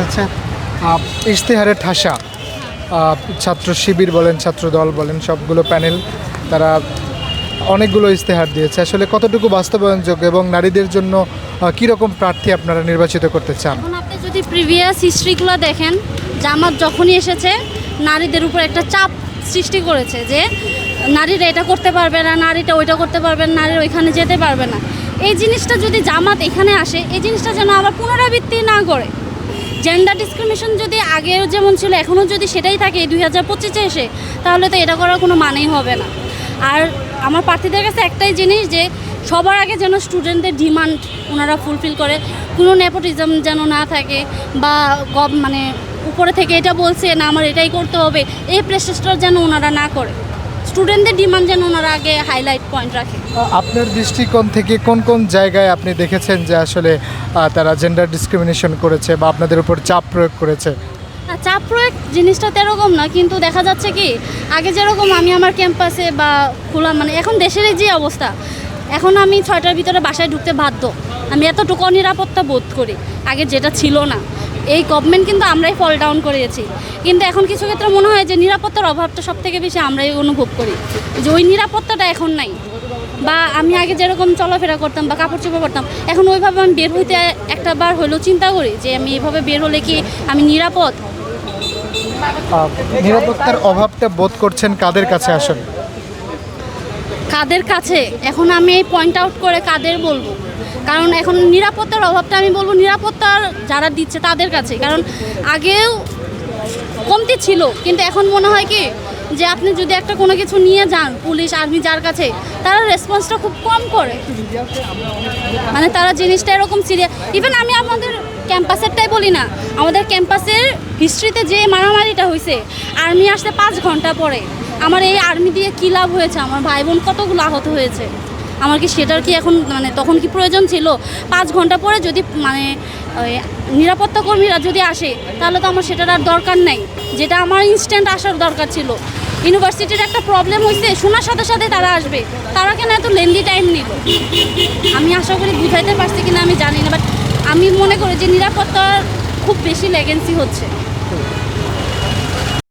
যাচ্ছে ইশতেহারে ঠাসা ছাত্র শিবির বলেন, ছাত্র দল বলেন, সবগুলো প্যানেল তারা অনেকগুলো ইশতেহার দিয়েছে। আসলে কতটুকু বাস্তবায়নযোগ্য এবং নারীদের জন্য কীরকম প্রার্থী আপনারা নির্বাচিত করতে চান? এখন আপনি যদি প্রিভিয়াস হিস্ট্রিগুলো দেখেন, জামাত যখনই এসেছে নারীদের উপর একটা চাপ সৃষ্টি করেছে যে নারীরা এটা করতে পারবে না, নারীটা ওইটা করতে পারবে না, নারীরা ওইখানে যেতে পারবে না। এই জিনিসটা যদি জামাত এখানে আসে, এই জিনিসটা যেন আবার পুনরাবৃত্তি না করে। জেন্ডার ডিসক্রিমিনেশন যদি আগেও যেমন ছিল এখনও যদি সেটাই থাকে 2025-এ এসে, তাহলে তো এটা করার কোনো মানেই হবে না। আর আমার প্রার্থীদের কাছে একটাই জিনিস যে সবার আগে যেন স্টুডেন্টদের ডিমান্ড ওনারা ফুলফিল করে, কোনো নেপোটিজম যেন না থাকে বা মানে উপরে থেকে এটা বলছে না আমার এটাই করতে হবে, এই প্রেসেসটা যেন ওনারা না করে। স্টুডেন্টদের ডিমান্ড যেন ওনারা আগে হাইলাইট পয়েন্ট রাখে। আপনার দৃষ্টিকোণ থেকে কোন কোন জায়গায় আপনি দেখেছেন যে আসলে তারা জেন্ডার ডিসক্রিমিনেশন করেছে বা আপনাদের উপর চাপ প্রয়োগ করেছে? চাপ প্রয়োগ জিনিসটা তো এরকম না, কিন্তু দেখা যাচ্ছে কি আগে যেরকম আমি আমার ক্যাম্পাসে বা খোলা মানে এখন দেশের যে অবস্থা, এখন আমি 6টার ভিতরে বাসায় ঢুকতে বাধ্য। আমি এতটুকু অনিরাপত্তা বোধ করি, আগে যেটা ছিল না। এই গভর্নমেন্ট কিন্তু আমরাই ফল ডাউন করিয়েছি, কিন্তু এখন কিছু ক্ষেত্রে মনে হয় যে নিরাপত্তার অভাবটা সব থেকে বেশি আমরাই অনুভব করি, যে ওই নিরাপত্তাটা এখন নাই। বা আমি আগে যেরকম চলাফেরা করতাম বা কাপড় চোপড় করতাম, এখন ওইভাবে আমি বের হইতে একটা বার হলেও চিন্তা করি যে আমি এভাবে বের হলে কি আমি নিরাপদ। নিরাপত্তার অভাবটা বোধ করছেন কাদের কাছে আসলে? কাদের কাছে এখন আমি এই পয়েন্ট আউট করে কাদের বলবো, কারণ এখন নিরাপত্তার অভাবটা আমি বলবো নিরাপত্তার যারা দিচ্ছে তাদের কাছে। কারণ আগেও কমতি ছিল, কিন্তু এখন মনে হয় কি যে আপনি যদি একটা কোনো কিছু নিয়ে যান পুলিশ আর্মি যার কাছে, তারা রেসপন্সটা খুব কম করে, মানে তারা জিনিসটা এরকম সিরিয়াস। ইভেন আমি আমাদের ক্যাম্পাসেরটাই বলি না, আমাদের ক্যাম্পাসের হিস্ট্রিতে যে মারামারিটা হয়েছে, আর্মি আসতে 5 ঘন্টা পরে, আমার এই আর্মি দিয়ে কী লাভ হয়েছে? আমার ভাই বোন কতগুলো আহত হয়েছে, আমার কি সেটার কি এখন মানে তখন কি প্রয়োজন ছিল? 5 ঘন্টা পরে যদি মানে নিরাপত্তা কর্মীরা যদি আসে, তাহলে তো আমার সেটার আর দরকার নাই, যেটা আমার ইনস্ট্যান্ট আসার দরকার ছিল। ইউনিভার্সিটির একটা প্রবলেম হয়েছে, শোনার সাথে সাথে তারা আসবে, তারা কেন এত লেন্দি টাইম নিল? আমি আশা করি বুঝাইতে পারছি কিনা আমি জানি না, বাট আমি মনে করি যে নিরাপত্তার খুব বেশি লেগেন্সি হচ্ছে।